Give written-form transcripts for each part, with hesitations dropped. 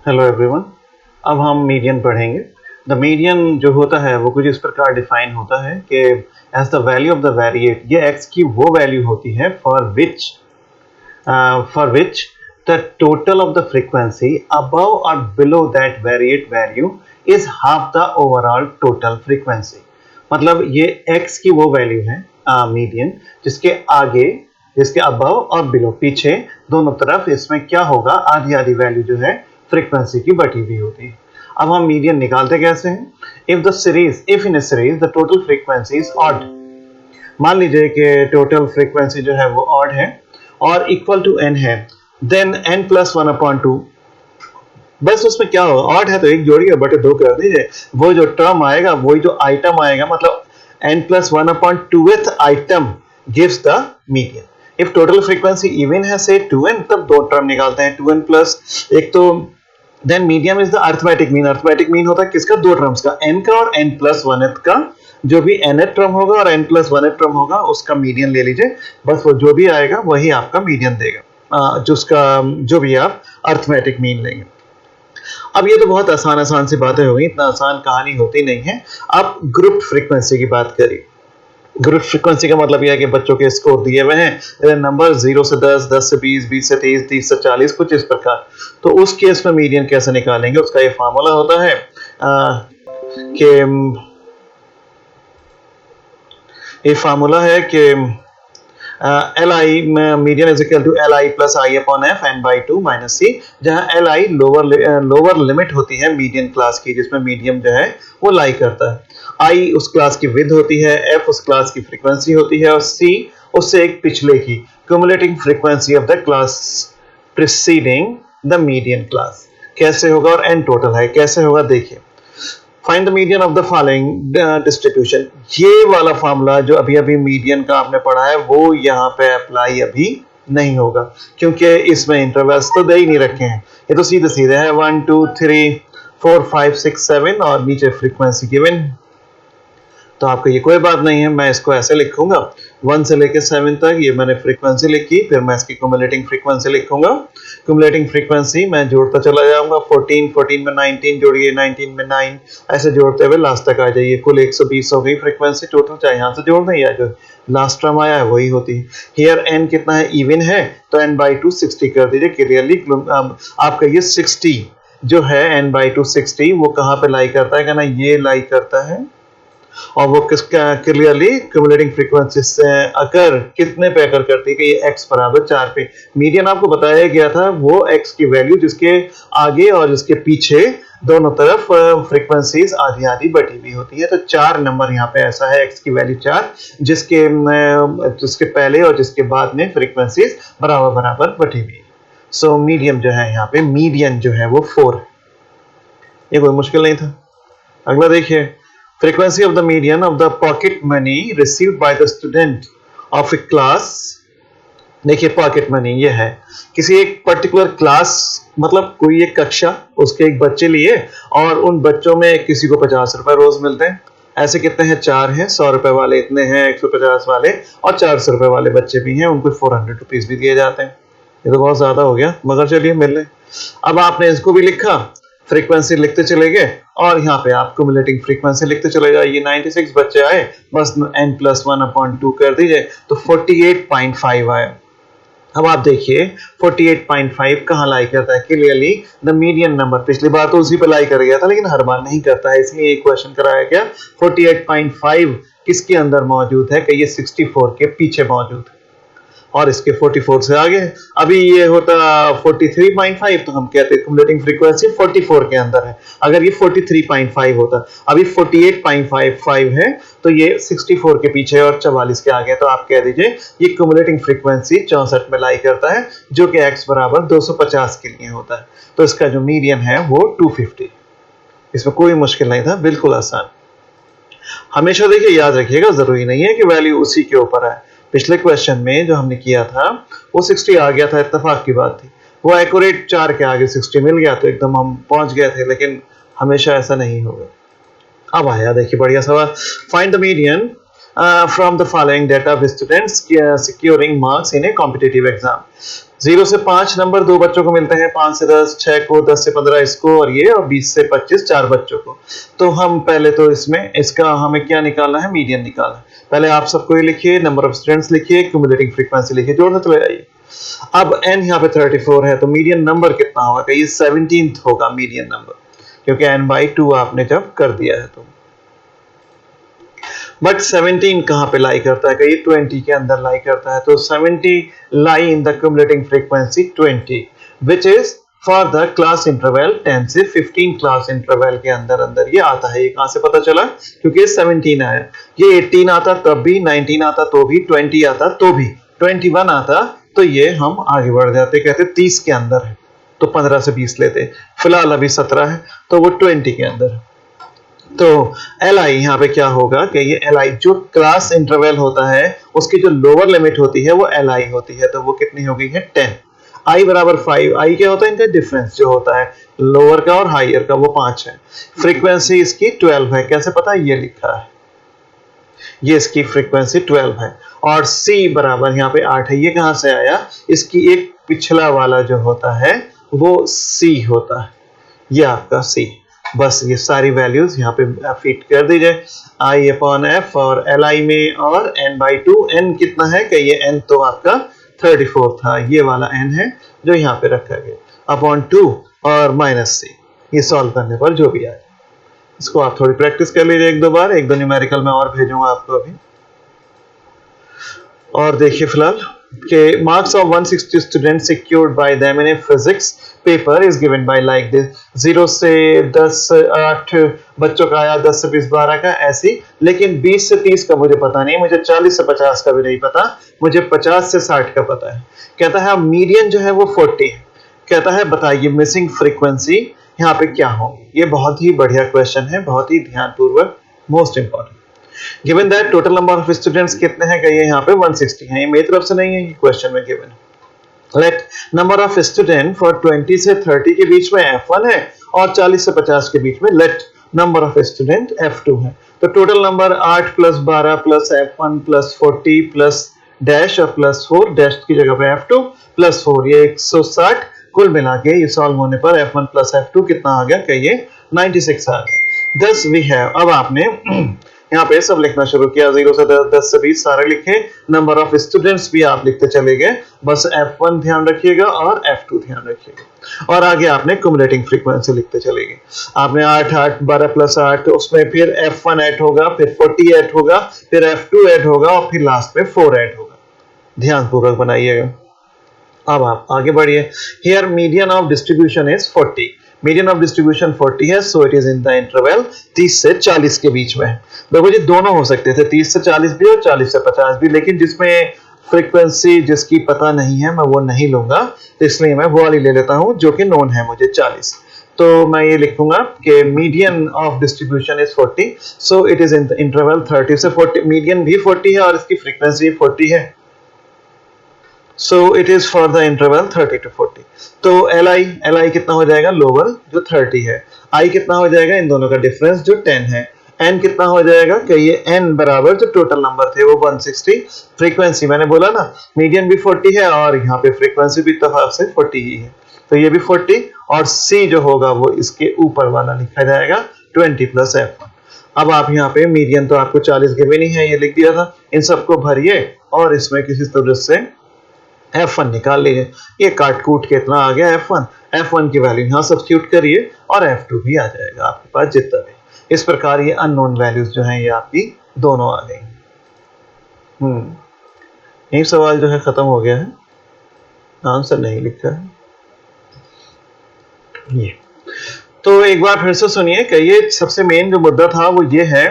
Hello everyone. अब हम median पढ़ेंगे। द मीडियन जो होता है वो कुछ इस प्रकार डिफाइन होता है कि as the value of the variate, ये एक्स की वो वैल्यू होती है for which the total of the frequency above or below that variate value is half the overall total frequency। मतलब ये x की वो वैल्यू है मीडियन जिसके आगे, जिसके अबव और बिलो, पीछे दोनों तरफ इसमें क्या होगा, आधी आधी वैल्यू जो है फ्रीक्वेंसी की बटी हुई होती है। अब हम मीडियन निकालते कैसे हैं? If in A series the total frequency is odd. मान लीजिए कि टोटल फ्रीक्वेंसी जो है वो ऑड है और इक्वल टू एन है, then n plus one upon two. बस उसमें क्या होगा, ऑड है तो एक जोड़िए बटे दो कर दीजिए, वो जो टर्म आएगा, वही जो आइटम आएगा, मतलब n plus one upon twoth item gives the median. If total frequency even है से 2n, तब दो टर्म निकालते हैं, 2n प्लस एक तो then medium is the arithmetic mean. Arithmetic mean होता है किसका? दो टर्म्स का, n का और n प्लस वन का। जो भी nth टर्म होगा और n प्लस वन टर्म होगा उसका मीडियन ले लीजिए, बस वो जो भी आएगा वही आपका मीडियन देगा, जो भी आप अर्थमेटिक मीन लेंगे। अब ये तो बहुत आसान सी बातें हो गई, इतना आसान कहानी होती नहीं है। अब ग्रुप फ्रीक्वेंसी की बात करिए। ग्रुप फ्रीक्वेंसी का मतलब यह है कि बच्चों के स्कोर दिए हुए हैं, नंबर 0 से 10, 10 से 20, 20 से 30, 30 से 40, कुछ इस प्रकार। तो उस केस में मीडियन कैसे निकालेंगे? उसका ये फार्मूला होता है कि ये फार्मूला है कि L I median is equal to L I plus I upon F N by two minus C, जहाँ एल आई लोअर लिमिट होती है मीडियन क्लास की, जिसमें मीडियम जो है वो लाई करता है। आई उस क्लास की विड्थ होती है, एफ उस क्लास की फ्रीक्वेंसी होती है और सी उससे एक पिछले की cumulative frequency of the class preceding the median class. कैसे होगा? और एन टोटल है, कैसे होगा देखिए। Find the median of the following distribution. ये वाला फॉर्मूला जो अभी अभी मीडियन का आपने पढ़ा है वो यहाँ पे अप्लाई अभी नहीं होगा, क्योंकि इसमें इंटरवल्स तो दे ही नहीं रखे हैं। ये तो सीधे सीधे है 1 2 3 4 5 6 7 और नीचे फ्रीक्वेंसी गिवन। तो आपको ये कोई बात नहीं है, मैं इसको ऐसे लिखूंगा 1 से लेकर 7 तक, ये मैंने फ्रीक्वेंसी लिखी, फिर मैं इसकी क्यूमुलेटिंग फ्रीक्वेंसी लिखूंगा। क्यूमुलेटिंग फ्रीक्वेंसी मैं जोड़ता चला जाऊंगा, 14 14 में 19 जोड़िए, 19 में 9, ऐसे जोड़ते हुए लास्ट तक आ जाइए। कुल 120 हो गई फ्रीक्वेंसी टोटल, चाहे यहाँ से जोड़ दें या जो लास्ट टर्म आया है वही होती है। हियर n कितना है? इवन है, तो n बाई टू 60 कर दीजिए क्लियरली। आपका ये 60 जो है n बाई टू 60 वो कहाँ पे लाई करता है? कहना ये लाई करता है, और वो किसका क्लियरली क्यूमुलेटिंग फ्रीक्वेंसी से अकर कितने पे अकर करती है कि ये x बराबर 4 पे। मीडियन आपको बताया गया था वो x की वैल्यू जिसके आगे और जिसके पीछे दोनों तरफ फ्रीक्वेंसीज आधी आधी बटी हुई होती है। तो 4 नंबर यहाँ पे ऐसा है, x की वैल्यू 4, जिसके पहले और जिसके बाद में फ्रीक्वेंसीज बराबर बराबर बटी हुई। सो मीडियम जो है यहाँ पे, मीडियन जो है वो 4 है। ये कोई मुश्किल नहीं था। अगला देखिए, frequency of the median of the pocket money received by the student of a class। देखिए पॉकेट मनी ये है किसी एक पर्टिकुलर क्लास, मतलब कोई एक कक्षा उसके एक बच्चे लिए, और उन बच्चों में किसी को 50 रुपए रोज मिलते हैं। ऐसे कितने हैं? 4 हैं। 100 रुपए वाले इतने हैं, 150 वाले और 400 रुपए वाले बच्चे भी हैं, उनको 400 रुपीज भी दिए जाते हैं। ये तो बहुत ज्यादा हो गया, मगर चलिए मिल रहे। अब आपने इसको भी लिखा, फ्रीक्वेंसी लिखते चले गए और यहाँ पे आप क्यूमुलेटिंग फ्रीक्वेंसी लिखते चले जाए। ये 96 बच्चे आए, बस n plus one upon to कर दीजिए तो 48.5 आया। अब आप देखिए 48.5 कहाँ लाई करता है? Clearly the median number. पिछली बार तो उसी पे लाई कर गया था, लेकिन हर बार नहीं करता है, इसलिए एक क्वेश्चन कराया गया। 48.5 किसके अंदर मौजूद है? कि ये 64 के पीछे मौजूद है और इसके 44 से आगे। अभी ये होता 43.5 तो हम कहते हैं क्यूमुलेटिंग फ्रीक्वेंसी 44 के अंदर है। अगर ये 43.5 होता, अभी 48.55 है, तो ये 64 के पीछे और 44 के आगे। तो आप कह दीजिए ये क्यूमुलेटिंग फ्रीक्वेंसी 64 में लाई करता है, जो कि x बराबर 250 के लिए होता है। तो इसका जो मीडियन है वो 250। इसमें कोई मुश्किल नहीं था, बिल्कुल आसान। हमेशा देखिए याद रखिएगा, जरूरी नहीं है कि वैल्यू उसी के ऊपर आए। पिछले क्वेश्चन में जो हमने किया था वो 60 आ गया था, इत्तेफाक की बात थी, वो एक्यूरेट 4 के आगे 60 मिल गया तो एकदम हम पहुंच गए थे, लेकिन हमेशा ऐसा नहीं होगा। अब आया देखिए बढ़िया सवाल, find the median from the following data of students securing marks in A competitive exam. 0 से 5 नंबर 2 बच्चों को मिलते हैं, 5 से 10 6 को, 10 से 15 इसको, और ये, और 20 से 25 4 बच्चों को। तो हम पहले तो इसमें इसका हमें क्या निकालना है, मीडियन निकालना है। पहले आप सबको ये लिखिए, नंबर ऑफ स्टूडेंट्स लिखिए, क्यूमुलेटिव फ्रीक्वेंसी लिखिए, जोड़ते चले जाइए। अब n यहाँ पे 34 है, तो मीडियन नंबर कितना होगा, ये 17th होगा मीडियन नंबर, क्योंकि n/2 आपने जब कर दिया है तो। बट 17 कहाँ पे लाई करता है, कहीं 20 के अंदर लाई करता है, तो 70 lie in the cumulative frequency 20 which is for the class interval 10 से 15 क्लास इंटरवल के अंदर अंदर ये आता है। ये कहां से पता चला, क्योंकि 17 आया, ये 18 आता तब भी, 19 आता तो भी, 20 आता तो भी, 21 आता तो ये हम आगे बढ़ जाते, कहते 30 के अंदर है तो 15 से 20 लेते, फिलहाल अभी 17 है तो वो 20 के अंदर है। तो Li यहाँ पे क्या होगा कि ये Li जो क्लास इंटरवल होता है उसकी जो लोअर लिमिट होती है वो Li होती है, तो वो कितनी हो गई है 10। I बराबर 5, I क्या होता है, इनका डिफरेंस जो होता है लोअर का और हायर का, वो 5 है। फ्रीक्वेंसी इसकी 12 है, कैसे पता है, ये लिखा है, ये इसकी फ्रीक्वेंसी 12 है। और C बराबर यहाँ पे 8 है, ये कहां से आया, इसकी एक पिछला वाला जो होता है वो C होता है, ये आपका C। बस ये सारी वैल्यूज यहाँ पे फिट कर दीजिए I/f और Li में, और n/2, n कितना है कि ये n तो आपका 34 था, ये वाला n है जो यहाँ पे रखा गया, अपॉन 2 और माइनस C, ये सॉल्व करने पर जो भी आए। इसको आप थोड़ी प्रैक्टिस कर लीजिए एक दो बार, एक दो न्यूमेरिकल में और भेजूंगा आपको अभी। और देखिए फिलहाल कि marks of 160 student secured by them in A physics paper is given by like this. 0 से 10 8 बच्चों का आया, 10 से 20 12 का ऐसी, लेकिन 20 से 30 का मुझे पता नहीं, मुझे 40 से 50 का भी नहीं पता, मुझे 50 से 60 का पता है। कहता है मीडियन जो है वो 40 है। कहता है बताइए मिसिंग फ्रीक्वेंसी यहाँ पे क्या हो। ये बहुत ही बढ़िया क्वेश्चन है, बहुत ही ध्यानपूर्वक, most important. Given that total number of students कितने हैं, कहिए यहाँ पे 160 हैं, ये मेरी तरफ से नहीं है, ये क्वेश्चन में गिवन है। Let number of student for 20 से 30 के बीच में F1 है, और 40 से 50 के बीच में let number of student F2 है। तो total number 8 plus 12 plus F1 plus 40 plus dash और प्लस 4, डैश की जगह पे F2 प्लस 4, ये 160 कुल मिला के ये सॉल्व होने पर F1 प्लस F2 कितना आ गया, कहिए 96 आ गया। 10 वी हैव, अब आपने यहाँ पे सब लिखना शुरू किया, 0 से 10 से 20 सारे लिखे, नंबर ऑफ स्टूडेंट्स भी आप लिखते चले गए, बस F1 ध्यान रखिएगा और F2 ध्यान रखिएगा, और आगे आपने क्यूमुलेटिव फ्रीक्वेंसी लिखते चले गए। आपने 8 8 12 प्लस 8, उसमें फिर F1 ऐड होगा, फिर 40 ऐड होगा, फिर F2 ऐड होगा, और फिर लास्ट में 4 ऐड होगा। ध्यानपूर्वक बनाइएगा। अब आप आगे बढ़िए। Here median of distribution is 40, median of distribution 40 है, so it is in the interval 30 से 40 के बीच में। देखो जी दोनों हो सकते थे, 30 से 40 भी और 40 से 50 भी, लेकिन जिसमें फ्रीक्वेंसी जिसकी पता नहीं है मैं वो नहीं लूंगा, तो इसलिए मैं वो वाली ले लेता हूं जो कि नोन है मुझे 40। तो मैं ये लिखूंगा कि median of distribution is 40, so it is in the interval 30 से 40, मीडियन भी 40 है और इसकी फ्रीक्वेंसी 40 है, so it is for the interval 30 to 40। तो Li कितना हो जाएगा, लोअर जो 30 है, I कितना हो जाएगा, इन दोनों का डिफरेंस जो 10 है, N कितना हो जाएगा, कहिए N बराबर जो टोटल नंबर थे वो 160, फ्रीक्वेंसी मैंने बोला ना मीडियन भी 40 है और यहाँ पे फ्रीक्वेंसी भी इत्तेफाक से 40 ही है, तो ये भी 40, और C जो होगा वो इसके ऊपर वाला लिखा जाएगा 20 प्लस F1। अब आप यहाँ पे मीडियन तो आपको 40 के भी नहीं है, ये लिख दिया था, इन सबको भरिए और इसमें किसी तरह से F1 निकाल लीजिए। ये काट कूट के इतना आ गया F1 की वैल्यू यहाँ सब्स्टिट्यूट करिए और F2 भी आ जाएगा आपके पास जितना भी। इस प्रकार ये अननोन वैल्यूज जो हैं ये आपकी दोनों आ गई। यही सवाल जो है खत्म हो गया है, आंसर नहीं लिखा है ये। तो एक बार फिर से सुनिए कि ये सबसे मेन जो मुद्दा था वो ये है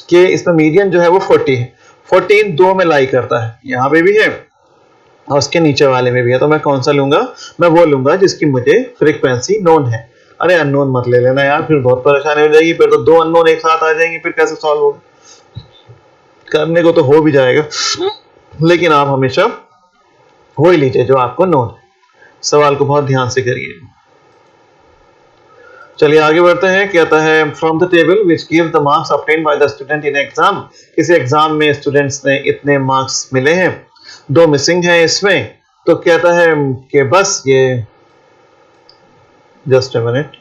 कि इसमें मीडियन जो है वो 40 है, 40 इन दो में लाई करता है, यहाँ पे भी है और उसके नीचे वाले में भी है, तो मैं कौन सा लूंगा, मैं वो लूंगा जिसकी मुझे फ्रीक्वेंसी नोन है। अरे अननोन मत ले लेना यार, फिर बहुत परेशानी हो जाएगी, फिर तो दो अननोन एक साथ आ जाएंगे, फिर कैसे सॉल्व होगा। करने को तो हो भी जाएगा, लेकिन आप हमेशा वही लीजिए जो आपको नोन है। सवाल को बहुत ध्यान से करिए। चलिए आगे बढ़ते हैं। कहता है from the table which give the marks obtained by the student in exam, किसी एग्जाम में स्टूडेंट्स ने इतने मार्क्स मिले हैं, 2 मिसिंग हैं इसमें। तो कहता है कि बस ये जस्ट अ मिनट,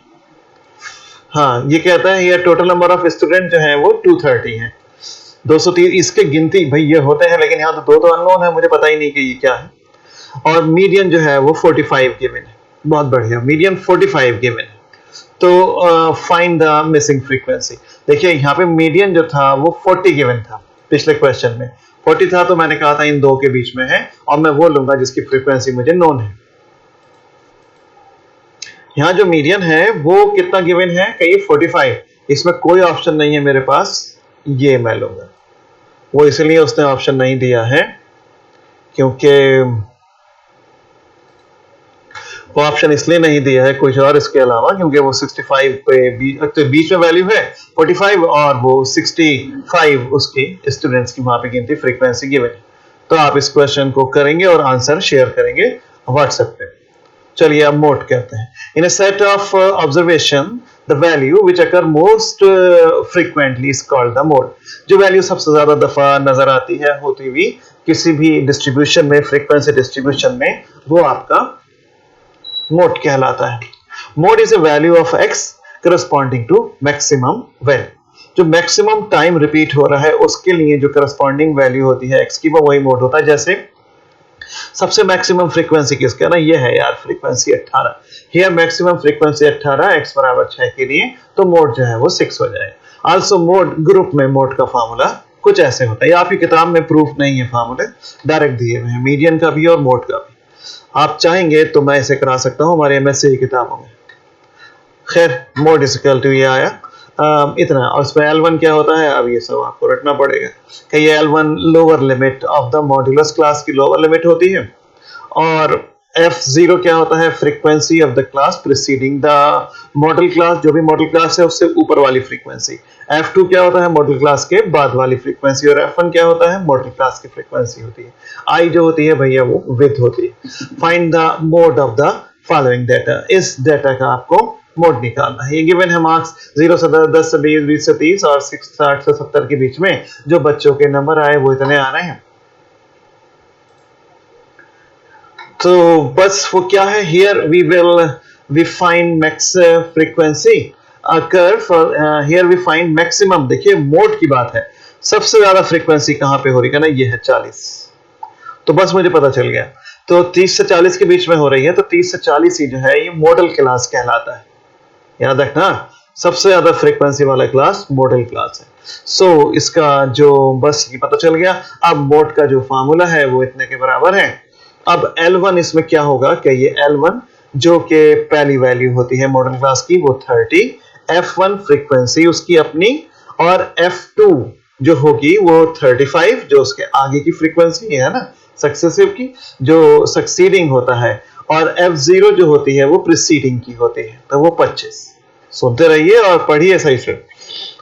हाँ ये कहता है ये टोटल नंबर ऑफ स्टूडेंट जो है वो 230 है। 230 इसके गिनती भाई ये होते हैं, लेकिन यहाँ तो दो अननोन है, मुझे पता ही नहीं कि ये क्या है। और मीडियन जो है वो 45 गिवन है। बहुत बढ़िया, मीडियन 45 गिवन है। तो फाइंड द मिसिंग फ्रीक्वेंसी। देखिए यहाँ पे मीडियन जो था वो 40 गिवन था, पिछले क्वेश्चन में 40 था, तो मैंने कहा था इन दो के बीच में है और मैं वो लूंगा जिसकी फ्रीक्वेंसी मुझे नोन है। यहाँ जो मीडियन है वो कितना गिवन है, कहीं 45, इसमें कोई ऑप्शन नहीं है मेरे पास, ये मैं लूंगा। वो इसलिए उसने ऑप्शन नहीं दिया है क्योंकि वो ऑप्शन इसलिए नहीं दिया है कुछ और इसके अलावा, क्योंकि वो 65 पे तो बीच में वैल्यू है 45 और वो 65 उसके स्टूडेंट्स की वहां पे गिनती फ्रीक्वेंसी गिवन है। तो आप इस क्वेश्चन को करेंगे और आंसर शेयर करेंगे व्हाट्सएप पे। चलिए अब मोड कहते हैं। In a set of observation the value which occur most frequently is called the mode. जो वैल्यू सबसे ज्यादा दफा नजर आती है होती हुई किसी भी डिस्ट्रीब्यूशन में, फ्रीक्वेंसी डिस्ट्रीब्यूशन में, वो आपका मोड कहलाता है। Mode is a value of x corresponding to maximum value. जो मैक्सिमम टाइम रिपीट हो रहा है उसके लिए जो करस्पॉन्डिंग वैल्यू होती है x की, वो वही मोड होता है। जैसे सबसे मैक्सिमम फ्रीक्वेंसी किसका ना, ये है यार frequency 18। Here maximum frequency 18, x बराबर 6 के लिए, तो मोड जो है वो 6 हो जाएगा। आल्सो मोड ग्रुप में मोड का फार्मूला कुछ ऐसे होता है, आपकी किताब में प्रूफ नहीं है, फार्मूले डायरेक्ट दिए हुए हैं, मीडियन का भी और मोड का भी। आप चाहेंगे तो मैं इसे करा सकता हूं हमारे एमएससी की किताबों में। खैर मोड इज इक्वल टू ये आया इतना, और इसमें L1 क्या होता है, अब ये सब आपको रटना पड़ेगा कि ये L1 lower limit of the modulus class की लोअर लिमिट होती है, और F0 क्या होता है, frequency of the class preceding the model class, जो भी मॉडल क्लास है उससे ऊपर वाली फ्रीक्वेंसी। F2 क्या होता है, मॉडल क्लास के बाद वाली फ्रीक्वेंसी, और F1 क्या होता है, मॉडल क्लास की फ्रीक्वेंसी होती है। I जो होती है भैया वो विड्थ होती है। Find the mode of the following data, इस डाटा का आपको मोड निकालना है। ये गिवन है मार्क्स 0 से 10 से 20, 20 से 30 और 60 से 70 के बीच में जो बच्चों के नंबर आए वो इतने आ रहे हैं। तो बस वो क्या है, here we find max frequency occur for, here we find maximum. देखिए मोड की बात है, सबसे ज्यादा फ्रीक्वेंसी कहां पे हो रही है ना, ये है 40। तो बस मुझे पता चल गया, तो 30 से 40 के बीच में हो रही है, तो 30 से 40 ही जो है ये मॉडल क्लास कहलाता है। याद रखना, सबसे ज्यादा फ्रीक्वेंसी वाला क्लास मॉडल क्लास है। सो इसका जो बस ये पता चल गया। अब मोड का जो फार्मूला है वो इतने के बराबर है। अब L1 इसमें क्या होगा कि ये L1 जो कि पहली वैल्यू होती है मॉडल क्लास की वो 30, F1 फ्रीक्वेंसी उसकी अपनी, और F2 जो होगी वो 35 जो उसके आगे की फ्रीक्वेंसी है ना सक्सेसिव की, जो सक्सीडिंग होता है, और F0 जो होती है वो प्रीसीडिंग की होती है, तो वो 25। सुनते रहिए और पढ़िए सही से।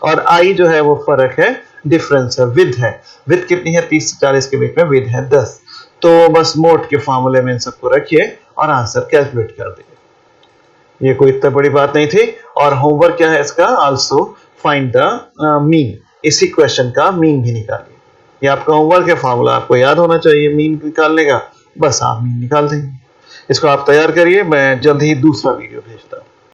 और I जो है वो फर्क है, डिफरेंस है, विद है। विद कितनी है, 30 से 40 के बीच में विद है 10। तो बस मोड के फार्मूले में इन सबको रखिए और आंसर कैलकुलेट कर दीजिए। ये कोई इतना बड़ी बात नहीं थी। और होमवर्क क्या है इसका, आल्सो फाइंड द मीन। इसी क्वेश्चन का मीन भी निकालिए। ये आपका होमवर्क है, फार्मूला आपको याद होना चाहिए मीन निकालने का, बस आप मीन निकाल देंगे। इसको आप तैयार करिए, मैं जल्द ही दूसरा वीडियो भेजता हूँ।